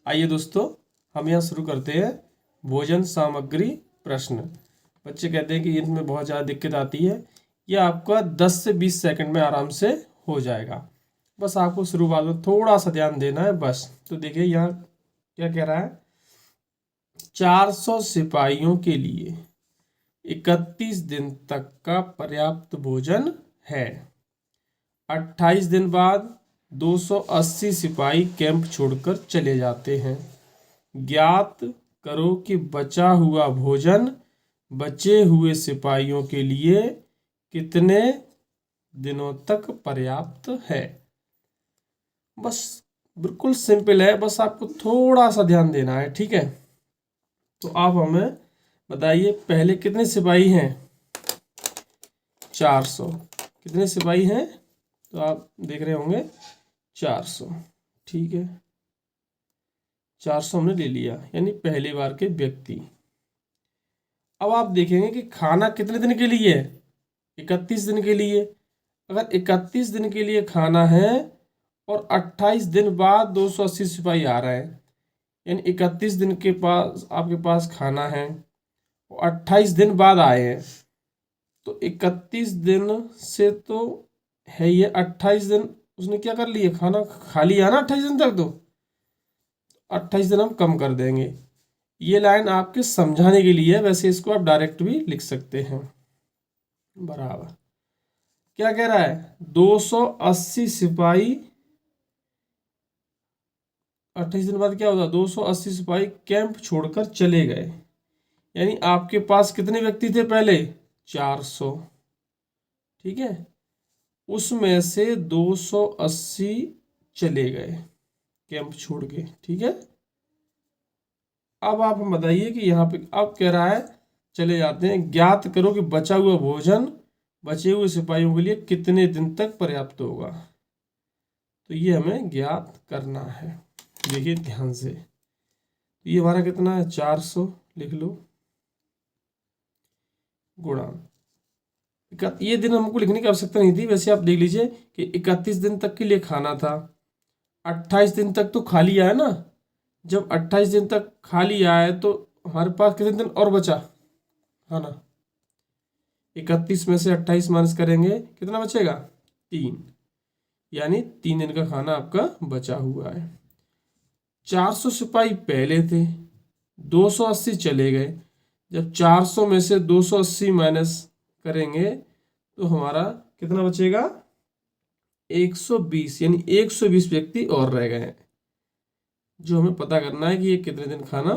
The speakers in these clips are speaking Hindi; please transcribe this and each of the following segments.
आइए दोस्तों, हम यहाँ शुरू करते हैं भोजन सामग्री प्रश्न। बच्चे कहते हैं कि इनमें बहुत ज़्यादा दिक्कत आती है। यह आपका 10 से 20 सेकंड में आराम से हो जाएगा। बस आपको शुरुआत में थोड़ा सा ध्यान देना है बस। तो देखिए यहाँ क्या कह रहा है, 400 सिपाहियों के लिए 31 दिन तक का पर्याप्त भोजन है। 28 दिन बाद 280 सिपाही कैंप छोड़कर चले जाते हैं। ज्ञात करो कि बचा हुआ भोजन बचे हुए सिपाहियों के लिए कितने दिनों तक पर्याप्त है। बस बिल्कुल सिंपल है, बस आपको थोड़ा सा ध्यान देना है, ठीक है। तो आप हमें बताइए, पहले कितने सिपाही हैं? 400। कितने सिपाही हैं? तो आप देख रहे होंगे 400, ठीक है। 400 हमने ले लिया, यानी पहली बार के व्यक्ति। अब आप देखेंगे कि खाना कितने दिन के लिए है? 31 दिन के लिए। अगर 31 दिन के लिए खाना है और 28 दिन बाद 280 सिपाही आ रहे हैं, यानी 31 दिन के पास आपके पास खाना है और 28 दिन बाद आए हैं, तो 31 दिन से तो है ये 28 दिन उसने क्या कर लिया, खाना खा लिया ना 28 दिन तक। तो 28 दिन हम कम कर देंगे। ये लाइन आपके समझाने के लिए है, वैसे इसको आप डायरेक्ट भी लिख सकते हैं। बराबर क्या कह रहा है, 280 सिपाही 28 दिन बाद क्या होता, 280 सिपाही कैंप छोड़कर चले गए। यानी आपके पास कितने व्यक्ति थे पहले? 400, ठीक है। उसमें से 280 चले गए कैंप छोड़ के, ठीक है। अब आप हम बताइए कि यहाँ पे अब कह रहा है, चले जाते हैं। ज्ञात करो कि बचा हुआ भोजन बचे हुए सिपाहियों के लिए कितने दिन तक पर्याप्त होगा। तो ये हमें ज्ञात करना है। देखिए ध्यान से, ये हमारा कितना है, 400 लिख लो, गुणा ये दिन हमको लिखने की आवश्यकता नहीं थी, वैसे आप देख लीजिए कि 31 दिन तक के लिए खाना था। 28 दिन तक तो खाली आया ना। जब 28 दिन तक खाली आया तो हमारे पास कितने दिन और बचा खाना? 31 में से 28 माइनस करेंगे, कितना बचेगा? 3, यानी 3 दिन का खाना आपका बचा हुआ है। 400 सिपाही पहले थे, 280 चले गए। जब 400 में से 280 माइनस करेंगे तो हमारा कितना बचेगा? 120, यानी 120 व्यक्ति और रह गए हैं, जो हमें पता करना है कि ये कितने दिन खाना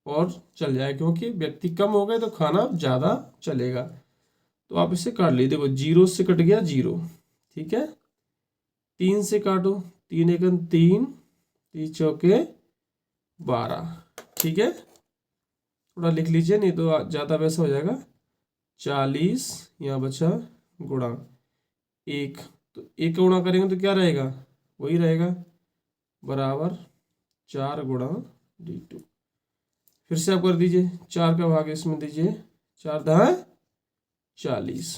और चल जाए, क्योंकि व्यक्ति कम हो गए तो खाना ज़्यादा चलेगा। तो आप इसे काट लीजिए। देखो 0 से कट गया 0, ठीक है। 3 से काटो, 3 एकम 3, 3 चौके 12, ठीक है। थोड़ा लिख लीजिए, नहीं तो ज़्यादा वैसा हो जाएगा। 40 यहाँ बचा, गुणा 1, तो 1 का गुणा करेंगे तो क्या रहेगा? वही रहेगा, बराबर 4 गुणा d2। फिर से आप कर दीजिए, 4 का भाग इसमें दीजिए, 4 दहा 40,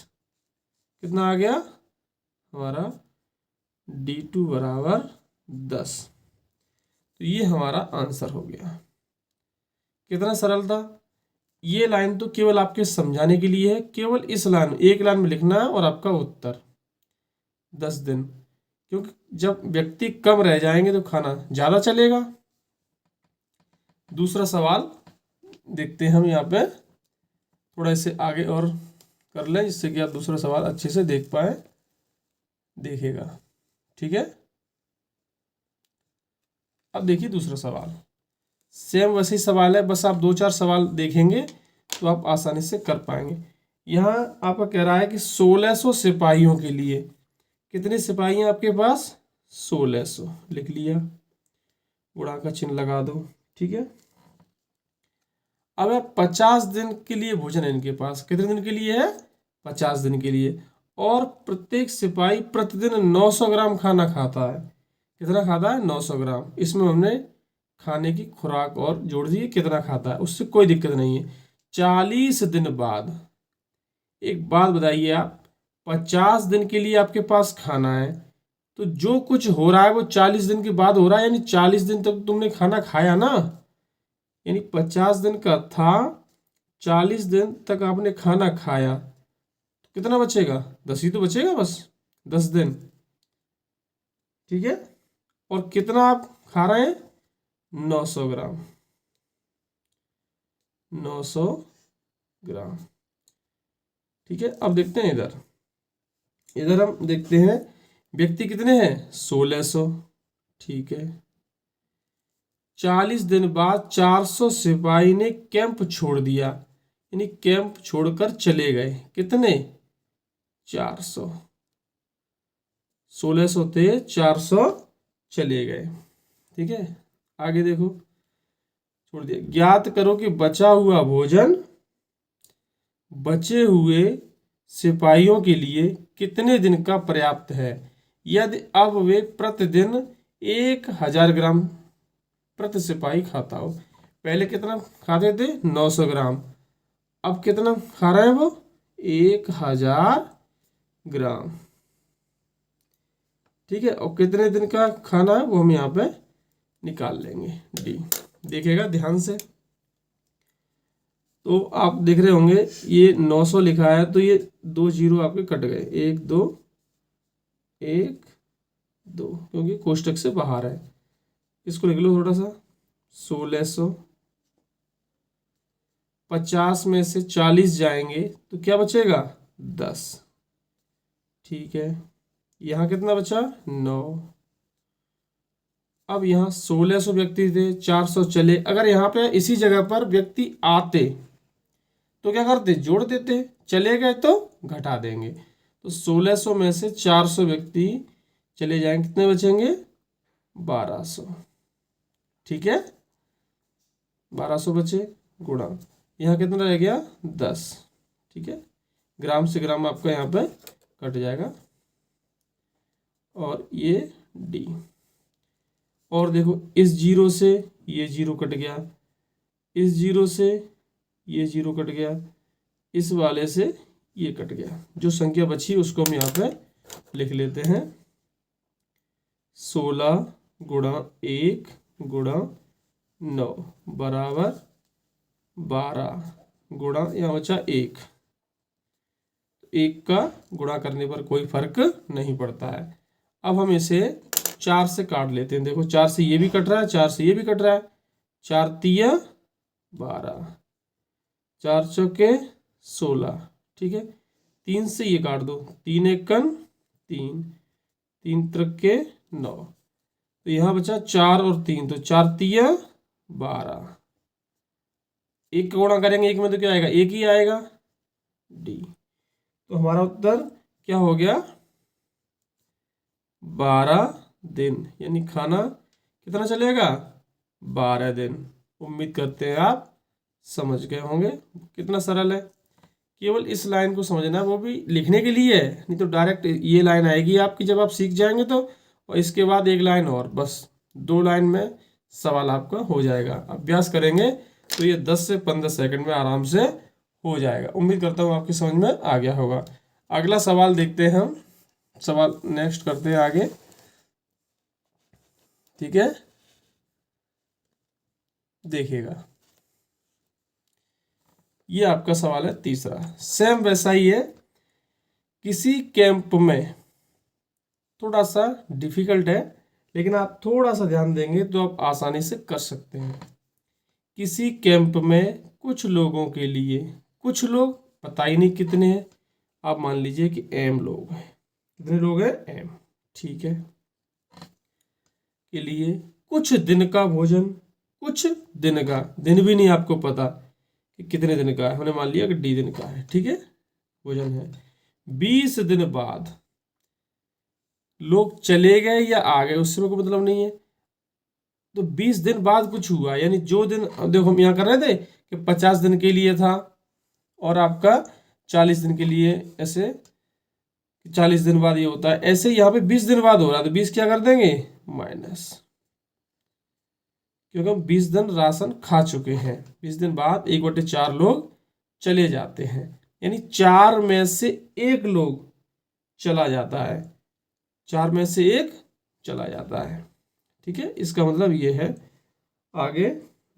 कितना आ गया हमारा? d2 बराबर 10। तो ये हमारा आंसर हो गया। कितना सरल था। ये लाइन तो केवल आपके समझाने के लिए है, केवल इस लाइन, एक लाइन में लिखना है और आपका उत्तर 10 दिन, क्योंकि जब व्यक्ति कम रह जाएंगे तो खाना ज़्यादा चलेगा। दूसरा सवाल देखते हैं हम, यहाँ पे थोड़ा इसे आगे और कर लें जिससे कि आप दूसरा सवाल अच्छे से देख पाए। देखिएगा, ठीक है। अब देखिए दूसरा सवाल, सेम वैसे ही सवाल है, बस आप 2-4 सवाल देखेंगे तो आप आसानी से कर पाएंगे। यहाँ आपका कह रहा है कि 1600 सिपाहियों के लिए कितने सिपाही हैं आपके पास? 1600 लिख लिया, गुणा का चिन्ह लगा दो, ठीक है। अब 50 दिन के लिए भोजन है इनके पास। कितने दिन के लिए है? 50 दिन के लिए। और प्रत्येक सिपाही प्रतिदिन 900 ग्राम खाना खाता है। कितना खाता है? 900 ग्राम। इसमें हमने खाने की खुराक और जोड़ दी, कितना खाता है, उससे कोई दिक्कत नहीं है। 40 दिन बाद, एक बात बताइए आप, 50 दिन के लिए आपके पास खाना है तो जो कुछ हो रहा है वो 40 दिन के बाद हो रहा है, यानी 40 दिन तक तुमने खाना खाया ना, यानी 50 दिन का था, 40 दिन तक आपने खाना खाया, तो कितना बचेगा? 10 ही तो बचेगा बस, 10 दिन। ठीक है, और कितना आप खा रहे हैं? 900 ग्राम, 900 ग्राम। ठीक है, अब देखते हैं इधर, इधर हम देखते हैं व्यक्ति कितने हैं? 1600। ठीक है, 40 दिन बाद 400 सिपाही ने कैंप छोड़ दिया, यानी कैंप छोड़कर चले गए, कितने? 400। 1600 थे, 400 चले गए। ठीक है, आगे देखो, छोड़ दिया। ज्ञात करो कि बचा हुआ भोजन बचे हुए सिपाहियों के लिए कितने दिन का पर्याप्त है, यदि अब वे प्रतिदिन 1000 ग्राम प्रति सिपाही खाता हो। पहले कितना खाते थे? 900 ग्राम। अब कितना खा रहे हैं वो? 1000 ग्राम। ठीक है, और कितने दिन का खाना है वो हम यहाँ पे निकाल लेंगे, डी। देखिएगा ध्यान से, तो आप देख रहे होंगे ये 900 लिखा है, तो ये 2 जीरो आपके कट गए, 1 2 1 2, क्योंकि कोष्टक से बाहर है। इसको लिख लो थोड़ा सा, 1600, 50 में से 40 जाएंगे तो क्या बचेगा? 10। ठीक है, यहाँ कितना बचा? 9। अब यहाँ 1600 व्यक्ति थे, 400 चले, अगर यहाँ पे इसी जगह पर व्यक्ति आते तो क्या करते? जोड़ देते, चले गए तो घटा देंगे। तो 1600 में से 400 व्यक्ति चले जाएंगे, कितने बचेंगे? 1200। ठीक है, 1200 बचे, गुणा यहाँ कितना रह गया? 10। ठीक है, ग्राम से ग्राम आपका यहाँ पे कट जाएगा, और ये डी। और देखो, इस जीरो से ये जीरो कट गया, इस जीरो से ये जीरो कट गया, इस वाले से ये कट गया, जो संख्या बची उसको हम यहाँ पे लिख लेते हैं। 16 गुणा 1 गुणा 9 बराबर 12 गुणा, यहाँ बचा 1। 1 का गुणा करने पर कोई फर्क नहीं पड़ता है। अब हम इसे 4 से काट लेते हैं। देखो, 4 से ये भी कट रहा है, 4 से ये भी कट रहा है, 4 तिया 12, 4 चौके 16। ठीक है, 3 से ये काट दो, 3 एकन 3, 3 त्रिके 9, तो यहाँ बचा 4 और 3, तो 4 तिया 12। 1 का गुणा करेंगे 1 में तो क्या आएगा? 1 ही आएगा, डी। तो हमारा उत्तर क्या हो गया? 12 दिन, यानी खाना कितना चलेगा? 12 दिन। उम्मीद करते हैं आप समझ गए होंगे, कितना सरल है। केवल इस लाइन को समझना है, वो भी लिखने के लिए है, नहीं तो डायरेक्ट ये लाइन आएगी आपकी जब आप सीख जाएंगे तो, और इसके बाद एक लाइन और, बस 2 लाइन में सवाल आपका हो जाएगा। अभ्यास करेंगे तो ये 10 से 15 सेकंड में आराम से हो जाएगा। उम्मीद करता हूँ आपकी समझ में आ गया होगा। अगला सवाल देखते हैं हम, सवाल नेक्स्ट करते हैं आगे। ठीक है, देखिएगा, ये आपका सवाल है तीसरा, सेम वैसा ही है। किसी कैंप में, थोड़ा सा डिफिकल्ट है लेकिन आप थोड़ा सा ध्यान देंगे तो आप आसानी से कर सकते हैं। किसी कैंप में कुछ लोगों के लिए, कुछ लोग पता ही नहीं कितने हैं, आप मान लीजिए कि m लोग हैं। कितने लोग हैं? m। ठीक है, के लिए कुछ दिन का भोजन, कुछ दिन का, दिन भी नहीं आपको पता कि कितने दिन का है, हमने मान लिया कि d दिन का है। ठीक है, भोजन है। 20 दिन बाद लोग चले गए या आ गए, उससे कोई मतलब नहीं है। तो 20 दिन बाद कुछ हुआ, यानी जो दिन, देखो हम यहाँ कर रहे थे कि 50 दिन के लिए था और आपका 40 दिन के लिए, ऐसे 40 दिन बाद ये होता है, ऐसे यहाँ पे 20 दिन बाद हो रहा है, तो 20 क्या कर देंगे? माइनस, क्योंकि हम 20 दिन राशन खा चुके हैं। 20 दिन बाद 1/4 लोग चले जाते हैं, यानी 4 में से 1 लोग चला जाता है। 4 में से 1 चला जाता है। ठीक है, इसका मतलब ये है। आगे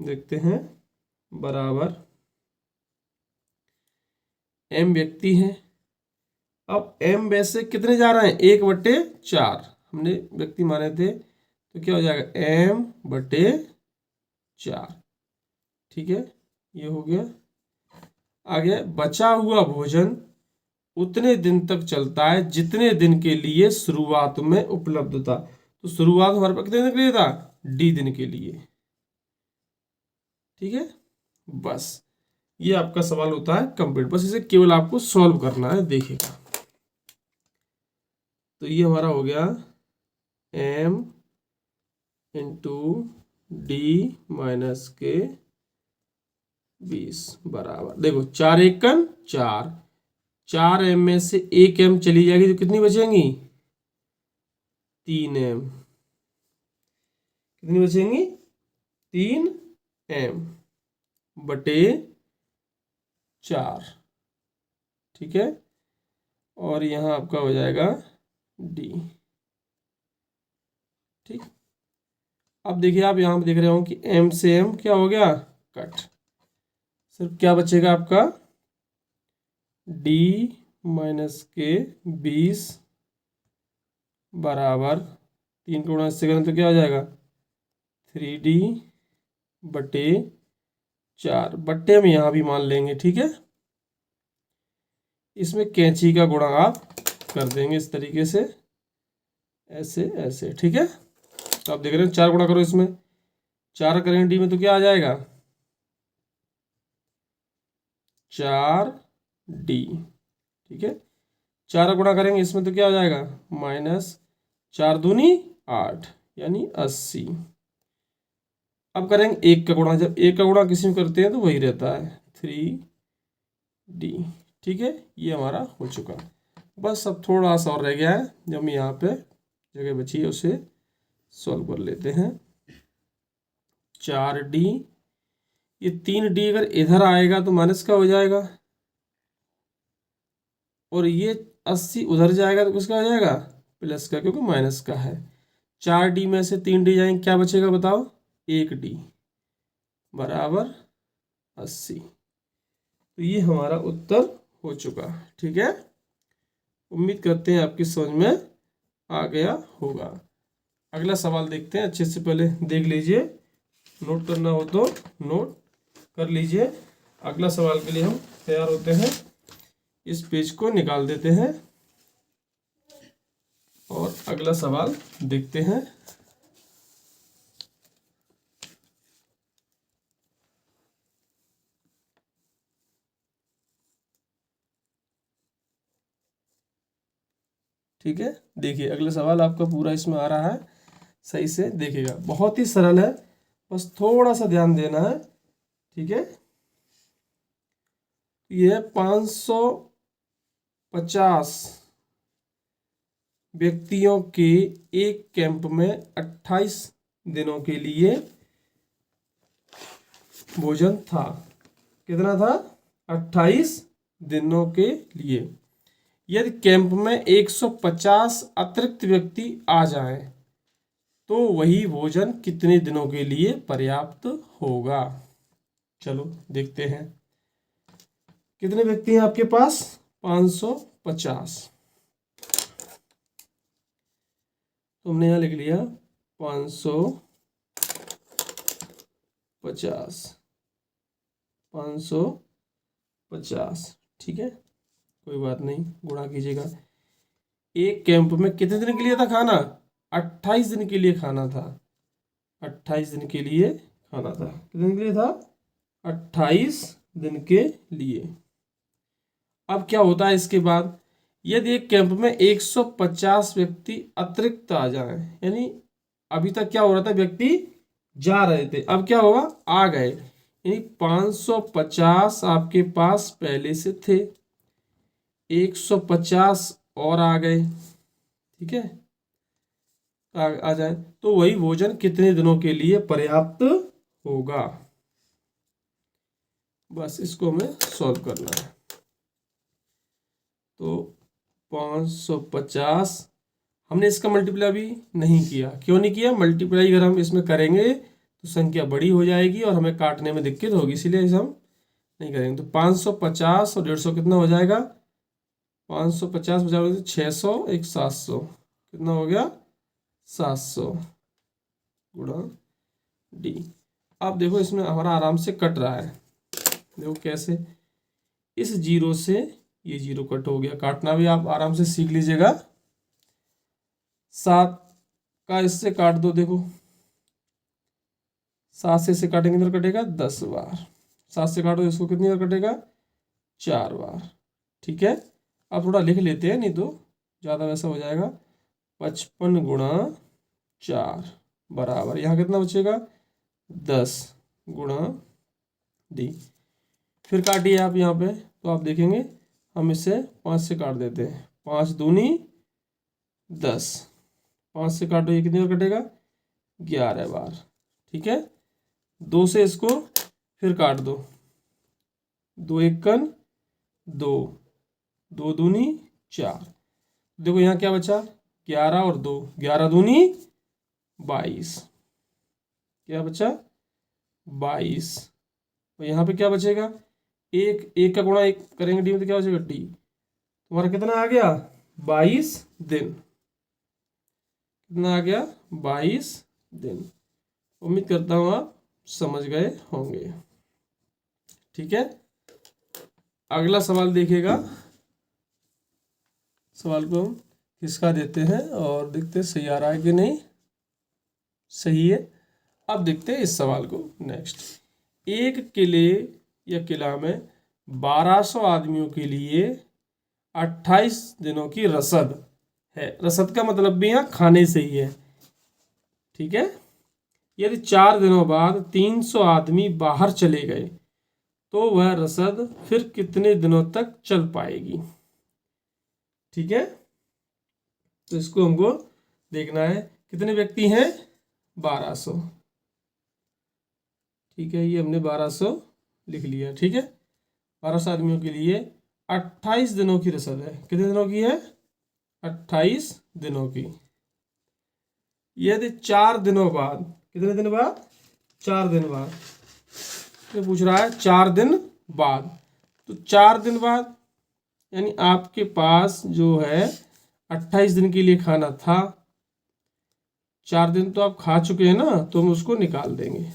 देखते हैं, बराबर m व्यक्ति हैं। अब m वैसे कितने जा रहे हैं, 1/4 हमने व्यक्ति माने थे, तो क्या हो जाएगा m/4। ठीक है, ये हो गया। आगे बचा हुआ भोजन उतने दिन तक चलता है जितने दिन के लिए शुरुआत में उपलब्ध था। तो शुरुआत हमारे पास कितने दिन के लिए था, d दिन के लिए। ठीक है, बस ये आपका सवाल होता है कंप्लीट। बस इसे केवल आपको सॉल्व करना है, देखिएगा। तो ये हमारा हो गया m इंटू डी माइनस के 20 बराबर, देखो 4 एकम 4, 4m में से 1m चली जाएगी तो कितनी बचेंगी, 3m। कितनी बचेंगी, 3m बटे 4। ठीक है, और यहाँ आपका हो जाएगा d। ठीक, अब देखिए, आप यहाँ पे देख रहे हो कि m से m क्या हो गया, कट। सिर्फ क्या बचेगा आपका, d माइनस के 20 बराबर 3 को गुणा इससे करें तो क्या हो जाएगा, 3d बटे 4। बट्टे हम यहाँ भी मान लेंगे। ठीक है, इसमें कैंची का गुणा आप कर देंगे इस तरीके से, ऐसे ऐसे। ठीक है, तो आप देख रहे हैं 4 गुणा करो इसमें, 4 करेंगे डी में तो क्या आ जाएगा, 4d। ठीक है, 4 गुणा करेंगे इसमें तो क्या हो जाएगा, -4 दूनी 8 यानी 80। अब करेंगे 1 का गुणा, जब 1 का गुणा किसी में करते हैं तो वही रहता है 3d। ठीक है, ये हमारा हो चुका। बस अब थोड़ा सा और रह गया है, जब हम यहाँ पे जगह बची है उसे सॉल्व कर लेते हैं। 4d, ये 3d अगर इधर आएगा तो माइनस का हो जाएगा, और ये 80 उधर जाएगा तो किसका हो जाएगा, प्लस का, क्योंकि माइनस का है। 4d में से 3d जाएंगे, क्या बचेगा बताओ, 1d बराबर 80। तो ये हमारा उत्तर हो चुका। ठीक है, उम्मीद करते हैं आपकी समझ में आ गया होगा। अगला सवाल देखते हैं, अच्छे से पहले देख लीजिए, नोट करना हो तो नोट कर लीजिए। अगला सवाल के लिए हम तैयार होते हैं, इस पेज को निकाल देते हैं और अगला सवाल देखते हैं। ठीक है, देखिए अगला सवाल आपका पूरा इसमें आ रहा है, सही से देखिएगा, बहुत ही सरल है, बस थोड़ा सा ध्यान देना है। ठीक है, यह 550 व्यक्तियों के एक कैंप में 28 दिनों के लिए भोजन था। कितना था, 28 दिनों के लिए। यदि कैंप में 150 अतिरिक्त व्यक्ति आ जाएं, तो वही भोजन कितने दिनों के लिए पर्याप्त होगा। चलो देखते हैं, कितने व्यक्ति हैं आपके पास, 550। तो हमने यहाँ लिख लिया 550, 550। ठीक है, कोई बात नहीं, गुणा कीजिएगा। एक कैंप में कितने दिन के लिए था खाना, 28 दिन के लिए खाना था। 28 दिन के लिए खाना था, कितने दिन के लिए था, 28 दिन के लिए। अब क्या होता है इसके बाद, यदि एक कैंप में 150 व्यक्ति अतिरिक्त आ जाए, यानी अभी तक क्या हो रहा था, व्यक्ति जा रहे थे, अब क्या होगा, आ गए, यानी 550 आपके पास पहले से थे, 150 और आ गए। ठीक है, आ जाए तो वही भोजन कितने दिनों के लिए पर्याप्त होगा। बस इसको हमें सॉल्व करना है। तो 550 हमने इसका मल्टीप्लाई भी नहीं किया। क्यों नहीं किया? मल्टीप्लाई अगर हम इसमें करेंगे तो संख्या बड़ी हो जाएगी और हमें काटने में दिक्कत होगी, इसीलिए इसे हम नहीं करेंगे। तो 550 और 150 कितना हो जाएगा? 550 बचा 600, एक 700, कितना हो गया? 700 गुणा डी। अब देखो इसमें हमारा आराम से कट रहा है। देखो कैसे, इस जीरो से ये जीरो कट हो गया। काटना भी आप आराम से सीख लीजिएगा। 7 का इससे काट दो। देखो 7 से इससे काटेंगे इधर कटेगा 10 बार। 7 से काटो इसको, कितनी बार कटेगा? 4 बार। ठीक है, अब थोड़ा लिख लेते हैं, नहीं तो ज़्यादा वैसा हो जाएगा। 55 गुणा 4 बराबर, यहाँ कितना बचेगा? 10 गुणा डी। फिर काटिए आप यहाँ पे, तो आप देखेंगे हम इसे 5 से काट देते हैं। 5 दूनी 10, 5 से काटो, ये कितनी बार कटेगा? 11 बार। ठीक है, 2 से इसको फिर काट दो। 2 एकन 2, 2 दूनी 4। देखो यहाँ क्या बचा? 11 और 2, 11 दूनी 22। क्या बचा? 22। और यहाँ पे क्या बचेगा? एक का गुणा एक करेंगे डी में तो क्या बचेगा? डी। तुम्हारा कितना आ गया? 22 दिन। कितना आ गया? 22 दिन। उम्मीद करता हूँ आप समझ गए होंगे। ठीक है, अगला सवाल देखिएगा। सवाल को हम खिसका देते हैं और देखते हैं सही आ रहा है कि नहीं। सही है। अब देखते हैं इस सवाल को। नेक्स्ट, एक किले या किला में 1200 आदमियों के लिए 28 दिनों की रसद है। रसद का मतलब भी यहाँ खाने से ही है। ठीक है, यदि 4 दिनों बाद 300 आदमी बाहर चले गए तो वह रसद फिर कितने दिनों तक चल पाएगी? ठीक है, तो इसको हमको देखना है। कितने व्यक्ति हैं? 1200। ठीक है, ये हमने 1200 लिख लिया। ठीक है, 1200 आदमियों के लिए 28 दिनों की रसद है। कितने दिनों की है? 28 दिनों की। यदि 4 दिनों बाद, कितने दिन बाद? 4 दिन बाद। ये पूछ रहा है 4 दिन बाद, तो 4 दिन बाद यानी आपके पास जो है 28 दिन के लिए खाना था। 4 दिन तो आप खा चुके हैं ना, तो हम उसको निकाल देंगे।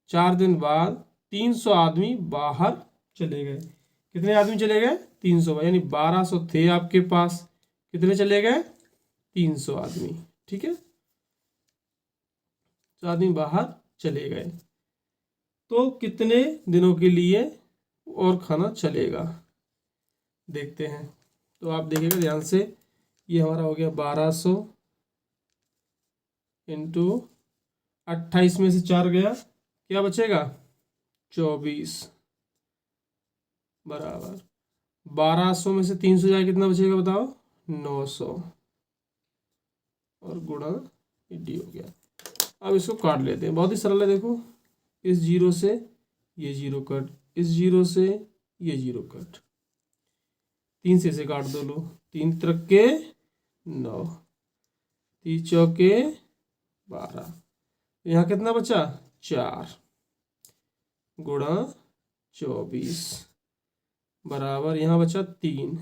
4 दिन बाद 300 आदमी बाहर चले गए। कितने आदमी चले गए? 300, यानी 1200 थे आपके पास, कितने चले गए? 300 आदमी। ठीक है, तो आदमी बाहर चले गए तो कितने दिनों के लिए और खाना चलेगा? देखते हैं। तो आप देखिएगा ध्यान से, ये हमारा हो गया 1200 इंटू 28 में से 4 गया, क्या बचेगा? 24 बराबर 1200 में से 300 जाए कितना बचेगा बताओ? 900 और गुणा डी हो गया। अब इसको काट लेते हैं, बहुत ही सरल है। देखो इस जीरो से ये जीरो कट, इस जीरो से ये जीरो कट, 3 से इसे काट दो। लो 3 त्रिके 9, 3 चौके 12, यहाँ कितना बचा? 4 गुणा 24 बराबर यहाँ बचा 3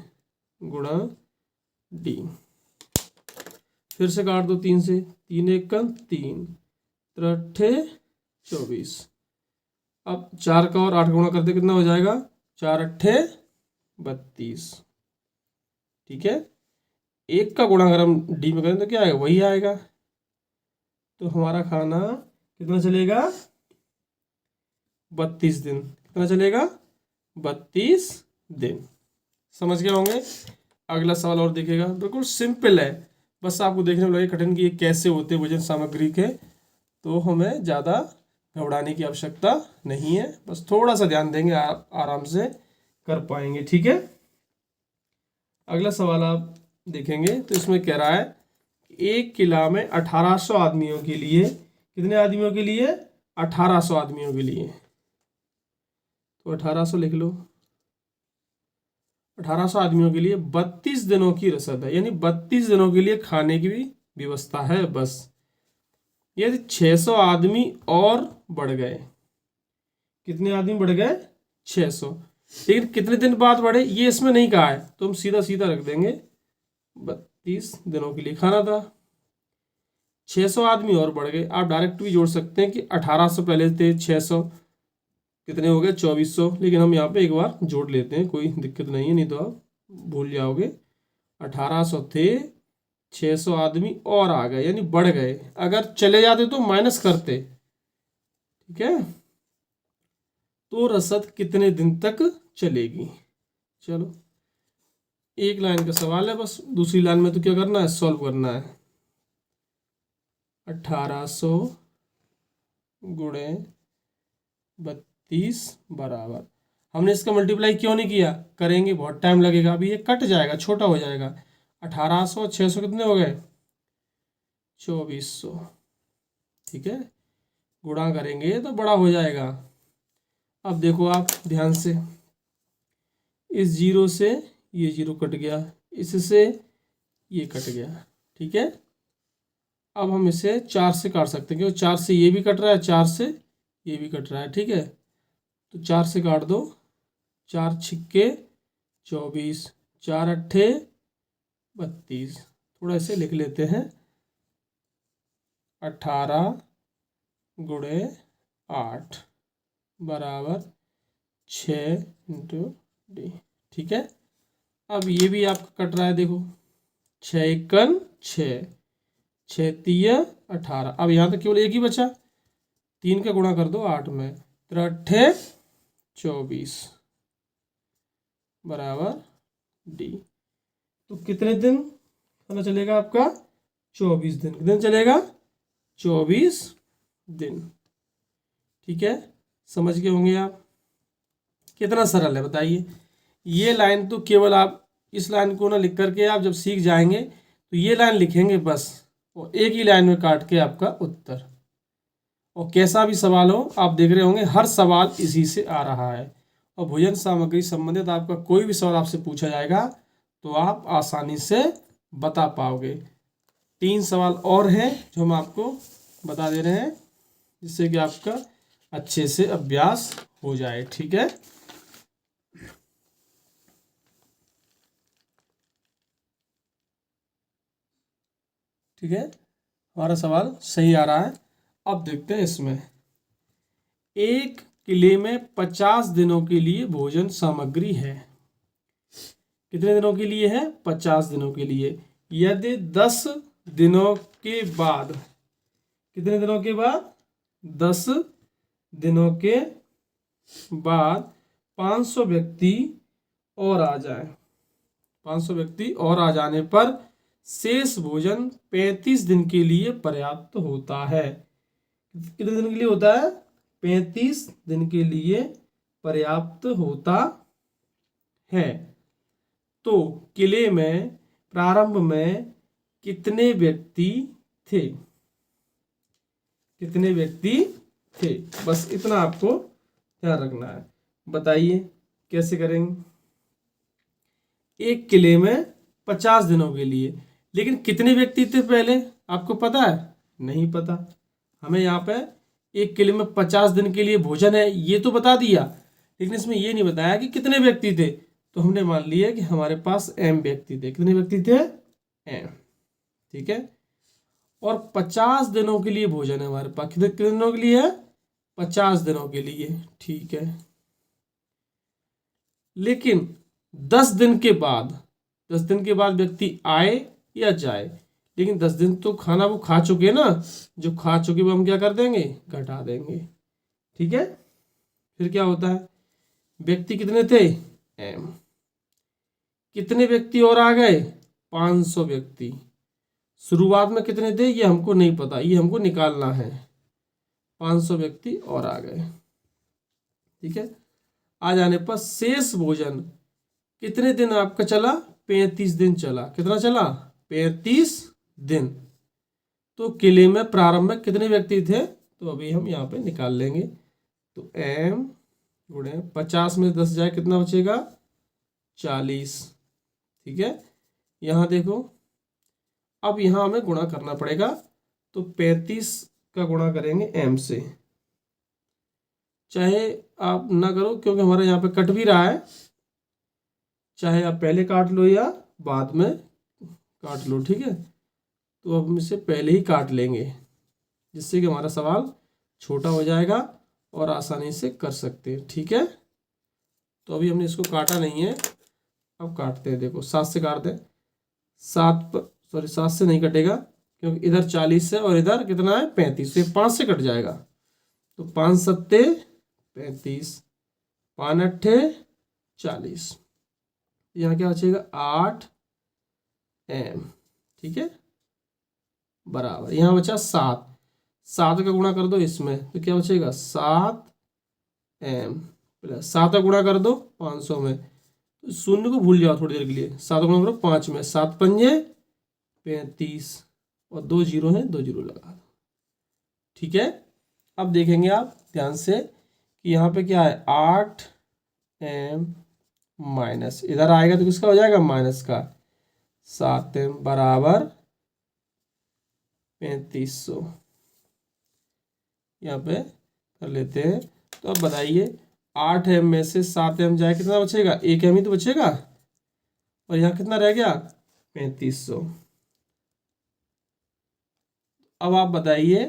गुणा डी। फिर से काट दो 3 से, 3 एकम 3, 3 24। अब 4 का और 8 गुणा करते कितना हो जाएगा? 4 अट्ठे 32। ठीक है, 1 का गुणा अगर हम डी में करें तो क्या आएगा? वही आएगा। तो हमारा खाना कितना चलेगा? 32 दिन। कितना चलेगा? 32 दिन। समझ गए होंगे। अगला सवाल और देखिएगा, बिल्कुल सिंपल है, बस आपको देखने में लगे कठिन कि ये कैसे होते वजन सामग्री के, तो हमें ज़्यादा घबराने की आवश्यकता नहीं है। बस थोड़ा सा ध्यान देंगे, आप आराम से कर पाएंगे। ठीक है, अगला सवाल आप देखेंगे तो इसमें कह रहा है एक किला में 1800 आदमियों के लिए, कितने आदमियों के लिए? 1800 आदमियों के लिए। तो 1800 लिख लो। 1800 आदमियों के लिए 32 दिनों की रसद है, यानी 32 दिनों के लिए खाने की भी व्यवस्था है बस। यदि 600 आदमी और बढ़ गए, कितने आदमी बढ़ गए? 600, लेकिन कितने दिन बाद बढ़े ये इसमें नहीं कहा है, तो हम सीधा सीधा रख देंगे 32 दिनों के लिए खाना था। 600 आदमी और बढ़ गए, आप डायरेक्ट भी जोड़ सकते हैं कि 1800 पहले थे, 600 कितने हो गए? 2400, लेकिन हम यहाँ पे एक बार जोड़ लेते हैं, कोई दिक्कत नहीं है, नहीं तो आप भूल जाओगे। 1800 थे, 600 आदमी और आ गए यानी बढ़ गए, अगर चले जाते तो माइनस करते, ठीक है। तो रसद कितने दिन तक चलेगी? चलो एक लाइन का सवाल है बस, दूसरी लाइन में तो क्या करना है? सॉल्व करना है। 1800 गुणे 32 बराबर, हमने इसका मल्टीप्लाई क्यों नहीं किया? करेंगे बहुत टाइम लगेगा, अभी ये कट जाएगा, छोटा हो जाएगा। 1800 600 कितने हो गए? 2400, ठीक है। गुणा करेंगे तो बड़ा हो जाएगा। अब देखो आप ध्यान से, इस जीरो से ये जीरो कट गया, इससे ये कट गया, ठीक है। अब हम इसे 4 से काट सकते हैं, क्योंकि 4 से ये भी कट रहा है, 4 से ये भी कट रहा है, ठीक है। तो 4 से काट दो, 4 छिक्के 24, 4 अट्ठे 32, थोड़ा इसे लिख लेते हैं। 18 गुणे 8 बराबर 6 इंटू डी, ठीक है। अब ये भी आपका कट रहा है, देखो 6 एकन 6, 6 तिया 18, अब यहाँ तो केवल एक ही बचा, 3 का गुणा कर दो 8 में, 3 अट्ठे 24 बराबर डी। तो कितने दिन पता चलेगा आपका? 24 दिन। कितने दिन चलेगा? 24 दिन, ठीक है। समझ गए होंगे आप, कितना सरल है बताइए। ये लाइन तो केवल आप इस लाइन को ना लिख करके आप जब सीख जाएंगे तो ये लाइन लिखेंगे बस, और एक ही लाइन में काट के आपका उत्तर। और कैसा भी सवाल हो, आप देख रहे होंगे हर सवाल इसी से आ रहा है। और भोजन सामग्री संबंधित आपका कोई भी सवाल आपसे पूछा जाएगा तो आप आसानी से बता पाओगे। 3 सवाल और हैं जो हम आपको बता दे रहे हैं, जिससे कि आपका अच्छे से अभ्यास हो जाए, ठीक है। ठीक है, हमारा सवाल सही आ रहा है। अब देखते हैं इसमें, एक किले में 50 दिनों के लिए भोजन सामग्री है। कितने दिनों के लिए है? 50 दिनों के लिए। यदि 10 दिनों के बाद, कितने दिनों के बाद? 10 दिनों के बाद 500 व्यक्ति और आ जाए, 500 व्यक्ति और आ जाने पर शेष भोजन 35 दिन के लिए पर्याप्त होता है। कितने दिन के लिए होता है? 35 दिन के लिए पर्याप्त होता है। तो किले में प्रारंभ में कितने व्यक्ति थे? कितने व्यक्ति थे? बस इतना आपको ध्यान रखना है। बताइए कैसे करेंगे। एक किले में 50 दिनों के लिए, लेकिन कितने व्यक्ति थे पहले आपको पता है? नहीं पता। हमें यहाँ पे एक किले में 50 दिन के लिए भोजन है ये तो बता दिया, लेकिन इसमें ये नहीं बताया कि कितने व्यक्ति थे। तो हमने मान लिया कि हमारे पास m व्यक्ति थे। कितने व्यक्ति थे? m, ठीक है। और 50 दिनों के लिए भोजन है हमारे पास। कितने दिनों के लिए है? 50 दिनों के लिए, ठीक है। लेकिन 10 दिन के बाद, 10 दिन के बाद व्यक्ति आए या जाए, लेकिन 10 दिन तो खाना वो खा चुके ना, जो खा चुके वो हम क्या कर देंगे? घटा देंगे, ठीक है। फिर क्या होता है? व्यक्ति कितने थे? m। कितने व्यक्ति और आ गए? 500 व्यक्ति। शुरुआत में कितने थे ये हमको नहीं पता, ये हमको निकालना है। 500 व्यक्ति और आ गए, ठीक है। आ जाने पर शेष भोजन कितने दिन आपका चला? 35 दिन चला। कितना चला? 35 दिन। तो किले में प्रारंभ में कितने व्यक्ति थे? तो अभी हम यहाँ पे निकाल लेंगे। तो m गुणे 50 में 10 जाए कितना बचेगा? 40, ठीक है। यहाँ देखो, अब यहाँ हमें गुणा करना पड़ेगा, तो 35 का गुणा करेंगे m से। चाहे आप ना करो क्योंकि हमारा यहाँ पे कट भी रहा है, चाहे आप पहले काट लो या बाद में काट लो, ठीक है। तो अब हम इसे पहले ही काट लेंगे, जिससे कि हमारा सवाल छोटा हो जाएगा और आसानी से कर सकते हैं, ठीक है। तो अभी हमने इसको काटा नहीं है, अब काटते हैं। देखो 7 से काटते हैं, 7 से नहीं कटेगा क्योंकि इधर 40 है और इधर कितना है 35, तो 5 से कट जाएगा। तो 5 सत्ते 35, 5 अट्ठे 40, यहाँ क्या बचेगा 8m, ठीक है, बराबर यहाँ बचा 7, 7 का गुणा कर दो इसमें तो क्या बचेगा 7m प्लस 7 का गुणा कर दो 500 में, तो शून्य को भूल जाओ थोड़ी देर के लिए, 7 गुणा करो 5 में, 7 पंजे 35 और 2 जीरो हैं, 2 जीरो लगा दो, ठीक है। अब देखेंगे आप ध्यान से कि यहाँ पे क्या है 8m माइनस, इधर आएगा तो किसका हो जाएगा माइनस का, 7m बराबर 3500, यहाँ पे कर लेते हैं। तो अब बताइए 8m में से 7m जाए कितना बचेगा, 1m ही तो बचेगा, और यहाँ कितना रह गया 3500। अब आप बताइए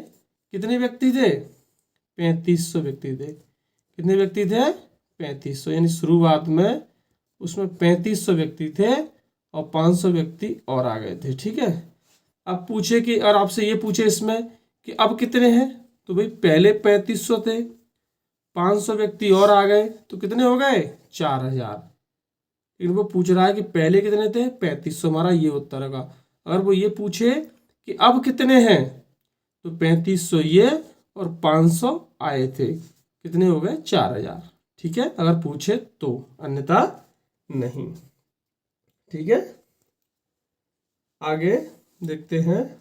कितने व्यक्ति थे, 3500 व्यक्ति थे। कितने व्यक्ति थे 3500, यानी शुरुआत में उसमें 3500 व्यक्ति थे और 500 व्यक्ति और आ गए थे, ठीक है। अब पूछे कि, और आपसे ये पूछे इसमें कि अब कितने हैं, तो भाई पहले 3500 थे, 500 व्यक्ति और आ गए तो कितने हो गए 4000। इनको पूछ रहा है कि पहले कितने थे 3500, हमारा ये उत्तर होगा। अगर वो ये पूछे कि अब कितने हैं, तो 3500 ये और 500 आए थे, कितने हो गए 4000, ठीक है, अगर पूछे तो, अन्यथा नहीं, ठीक है। आगे देखते हैं,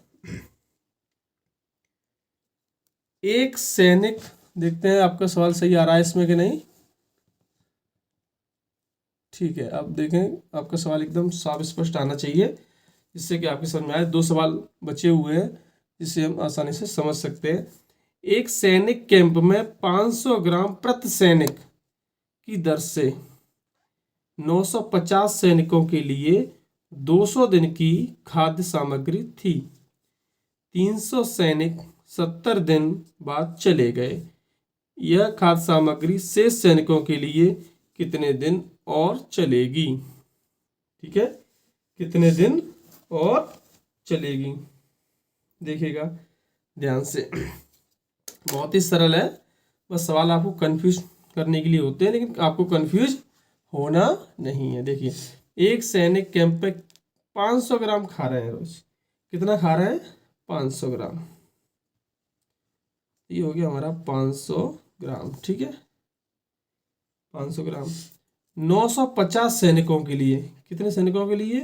एक सैनिक, देखते हैं आपका सवाल सही आ रहा है इसमें कि नहीं, ठीक है। अब देखें आपका सवाल एकदम साफ स्पष्ट आना चाहिए, जिससे कि आपके समझ में आए। 2 सवाल बचे हुए हैं जिससे हम आसानी से समझ सकते हैं। एक सैनिक कैंप में 500 ग्राम प्रति सैनिक की दर से 950 सैनिकों के लिए 200 दिन की खाद्य सामग्री थी। 300 सैनिक 70 दिन बाद चले गए। यह खाद्य सामग्री शेष सैनिकों के लिए कितने दिन और चलेगी, ठीक है, कितने दिन और चलेगी। देखिएगा ध्यान से, बहुत ही सरल है, बस सवाल आपको कंफ्यूज करने के लिए होते हैं, लेकिन आपको कंफ्यूज होना नहीं है। देखिए एक सैनिक कैंप पे 500 ग्राम खा रहे हैं रोज, कितना खा रहे हैं 500 ग्राम, ये हो गया हमारा 500 ग्राम, ठीक है, 500 ग्राम। 950 सैनिकों के लिए, कितने सैनिकों के लिए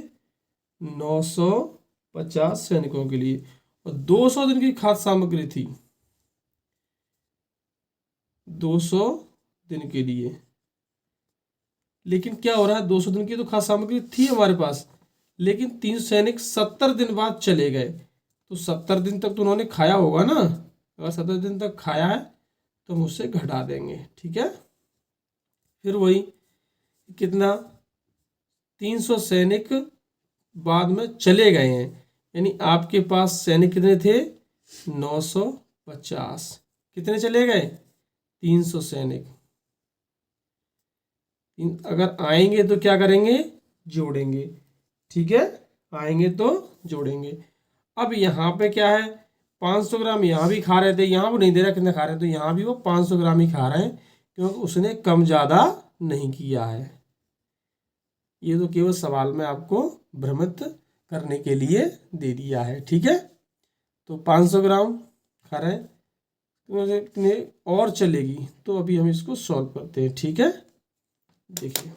950 सैनिकों के लिए, और 200 दिन की खाद्य सामग्री थी, 200 दिन के लिए। लेकिन क्या हो रहा है 200 दिन की तो खाद्य सामग्री थी हमारे पास, लेकिन 3 सैनिक 70 दिन बाद चले गए, तो 70 दिन तक तो उन्होंने खाया होगा ना, अगर 70 दिन तक खाया है तो हम उससे घटा देंगे, ठीक है। फिर वही कितना 300 सैनिक बाद में चले गए हैं, यानी आपके पास सैनिक कितने थे 950, कितने चले गए 300 सैनिक। अगर आएंगे तो क्या करेंगे जोड़ेंगे, ठीक है, आएंगे तो जोड़ेंगे। अब यहाँ पे क्या है 500 ग्राम यहाँ भी खा रहे थे, यहाँ वो नहीं दे रहा कितना खा रहे हैं, तो यहाँ भी वो 500 ग्राम ही खा रहे हैं, क्योंकि उसने कम ज़्यादा नहीं किया है। ये तो केवल सवाल में आपको भ्रमित करने के लिए दे दिया है, ठीक है। तो 500 ग्राम खा रहे हैं, तो कितने और चलेगी, तो अभी हम इसको सॉल्व करते हैं, ठीक है। देखिए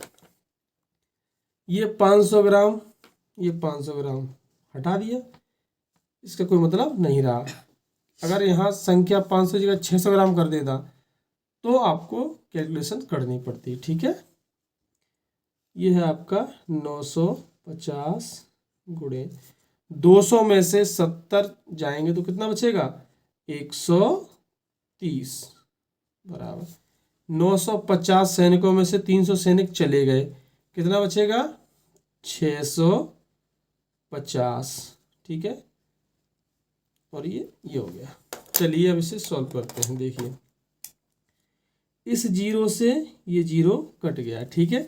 ये 500 ग्राम, ये 500 ग्राम हटा दिया, इसका कोई मतलब नहीं रहा। अगर यहाँ संख्या 500 की जगह 600 ग्राम कर देता तो आपको कैलकुलेशन करनी पड़ती, ठीक है। ये है आपका 950 गुणे 200 में से 70 जाएंगे तो कितना बचेगा 130 बराबर 950 सैनिकों में से 300 सैनिक चले गए, कितना बचेगा 650। ठीक है, और ये हो गया। चलिए अब इसे सॉल्व करते हैं। देखिए इस जीरो से ये जीरो कट गया। ठीक है,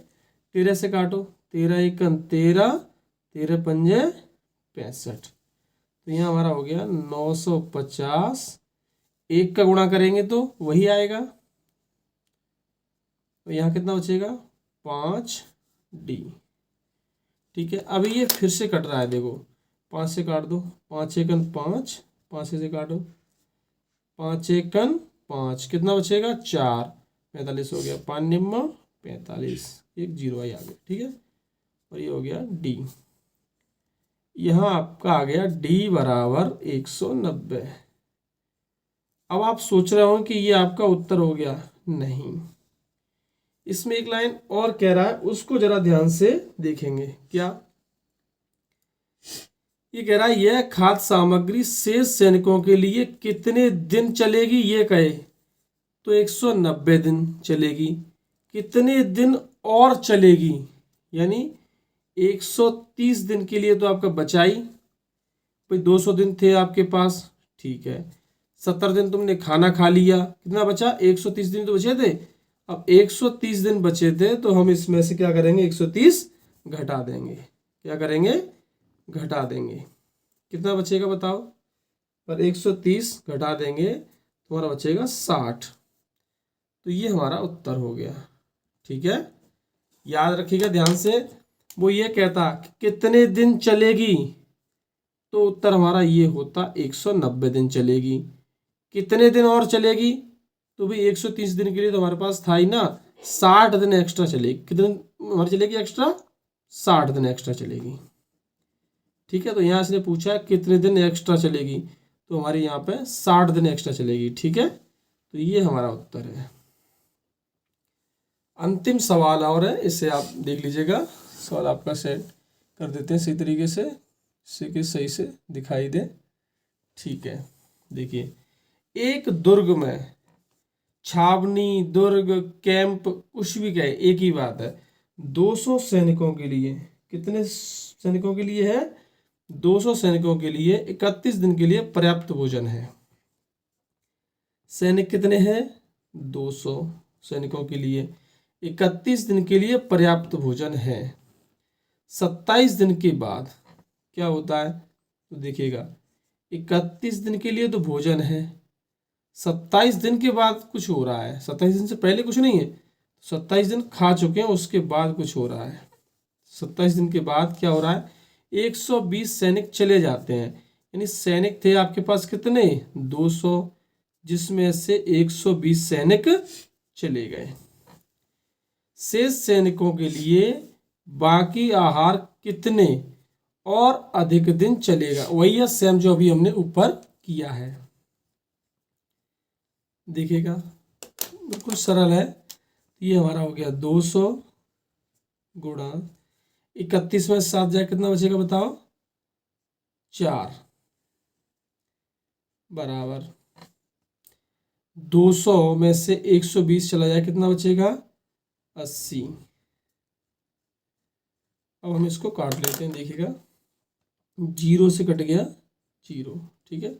13 से काटो, 13 एकन 13, 13 पंजे 65, तो यहाँ हमारा हो गया 950। एक का गुणा करेंगे तो वही आएगा, तो यहाँ कितना बचेगा 5D। ठीक है, अभी ये फिर से कट रहा है, देखो 5 से काट दो, 5 एकन 5, 5 से काटो, 5 एकन 5, कितना बचेगा 4, 45 हो गया, 5 निम्मा 45, एक जीरो आई आ गया। ठीक है, और ये हो गया D। यहाँ आपका आ गया D बराबर 190। अब आप सोच रहे हो कि ये आपका उत्तर हो गया, नहीं, इसमें एक लाइन और कह रहा है, उसको जरा ध्यान से देखेंगे। क्या ये कह रहा है, यह खाद्य सामग्री शेष सैनिकों के लिए कितने दिन चलेगी, ये कहे तो 190 दिन चलेगी। कितने दिन और चलेगी, यानी 130 दिन के लिए तो आपका बचाई भाई, 200 दिन थे आपके पास। ठीक है, 70 दिन तुमने खाना खा लिया, कितना बचा 130 दिन तो बचे थे। अब 130 दिन बचे थे तो हम इसमें से क्या करेंगे 130 घटा देंगे। क्या करेंगे, घटा देंगे, कितना बचेगा बताओ। पर 130 घटा देंगे तो हमारा बचेगा 60। तो ये हमारा उत्तर हो गया। ठीक है, याद रखिएगा ध्यान से। वो ये कहता कितने दिन चलेगी, तो उत्तर हमारा ये होता 190 दिन चलेगी। कितने दिन और चलेगी, तो भाई 130 दिन के लिए तो हमारे पास था ही ना, 60 दिन एक्स्ट्रा चलेगी। कितने दिन हमारी चलेगी एक्स्ट्रा, 60 दिन एक्स्ट्रा चलेगी। ठीक है, तो यहाँ इसने पूछा कितने दिन एक्स्ट्रा चलेगी, तो हमारे यहाँ पे 60 दिन एक्स्ट्रा चलेगी। ठीक है, तो ये हमारा उत्तर है। अंतिम सवाल और है, इसे आप देख लीजिएगा। सवाल आपका सेट कर देते हैं सही तरीके से, जिससे कि सही से दिखाई दे। ठीक है, देखिए एक दुर्ग में, छावनी दुर्ग कैंप कुछ भी कहे एक ही बात है, 200 सैनिकों के लिए, कितने सैनिकों के लिए है 200 सैनिकों के लिए 31 दिन के लिए पर्याप्त भोजन है। सैनिक कितने हैं 200 सैनिकों के लिए 31 दिन के लिए पर्याप्त भोजन है। 27 दिन के बाद क्या होता है, तो देखिएगा 31 दिन के लिए तो भोजन है, 27 दिन के बाद कुछ हो रहा है। 27 दिन से पहले कुछ नहीं है, 27 दिन खा चुके हैं, उसके बाद कुछ हो रहा है। 27 दिन के बाद क्या हो रहा है, 120 सैनिक चले जाते हैं। यानी सैनिक थे आपके पास कितने 200, जिसमें से 120 सैनिक चले गए। शेष सैनिकों के लिए बाकी आहार कितने और अधिक दिन चलेगा, वही है सेम जो अभी हमने ऊपर किया है। देखिएगा बिल्कुल सरल है। ये हमारा हो गया 200 गुणा 31 में 7 जाए कितना बचेगा बताओ 4 बराबर 200 में से 120 चला जाए कितना बचेगा 80। अब हम इसको काट लेते हैं। देखिएगा 0 से कट गया 0। ठीक है,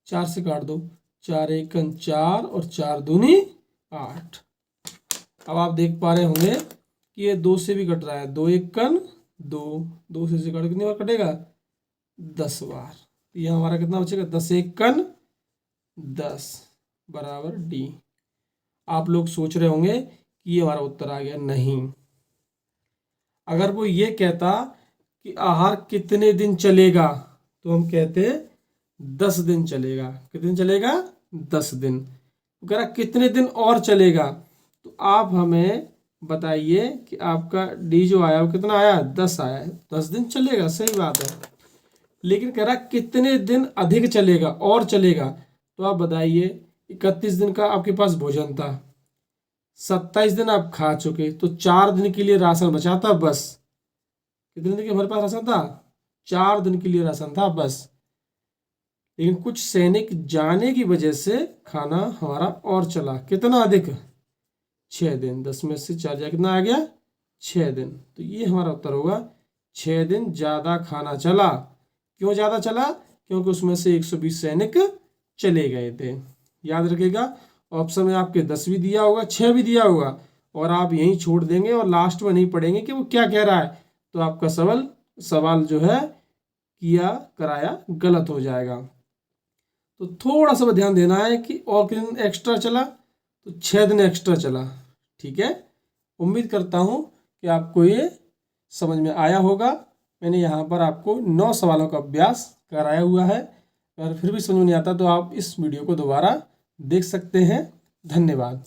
4 से काट दो, 4 एकन 4 और 4 दूनी 8। अब आप देख पा रहे होंगे कि ये 2 से भी कट रहा है, 2 एकन 2, 2 से काट कितनी बार कटेगा 10 बार। तो यह हमारा कितना बचेगा 10 एकन 10 बराबर D। आप लोग सोच रहे होंगे कि ये हमारा उत्तर आ गया, नहीं। अगर वो ये कहता कि आहार कितने दिन चलेगा, तो हम कहते 10 दिन चलेगा। कितने दिन चलेगा 10 दिन। अगर कितने दिन और चलेगा, तो आप हमें बताइए कि आपका D जो आया वो कितना आया 10 आया है, 10 दिन चलेगा, सही बात है। लेकिन कह रहा कितने दिन अधिक चलेगा और चलेगा, तो आप बताइए 31 दिन का आपके पास भोजन था, 27 दिन आप खा चुके, तो 4 दिन के लिए राशन बचा था बस। कितने दिन के हमारे पास राशन था? 4 दिन के लिए राशन था बस। लेकिन कुछ सैनिक जाने की वजह से खाना हमारा और चला। कितना अधिक? 6 दिन। 10 में से 4 जाए कितना आ गया? 6 दिन। तो ये हमारा उत्तर होगा, 6 दिन ज़्यादा खाना चला। क्यों ज़्यादा चला? क्योंकि उसमें से 120 सैनिक चले गए थे। याद रखिएगा, ऑप्शन में आपके 10 भी दिया होगा, 6 भी दिया होगा, और आप यहीं छोड़ देंगे और लास्ट में नहीं पढ़ेंगे कि वो क्या कह रहा है, तो आपका सवाल जो है किया कराया गलत हो जाएगा। तो थोड़ा सा ध्यान देना है कि और कितने दिन एक्स्ट्रा चला, तो 6 दिन एक्स्ट्रा चला। ठीक है, उम्मीद करता हूँ कि आपको ये समझ में आया होगा। मैंने यहाँ पर आपको 9 सवालों का अभ्यास कराया हुआ है। अगर फिर भी समझ में नहीं आता तो आप इस वीडियो को दोबारा देख सकते हैं। धन्यवाद।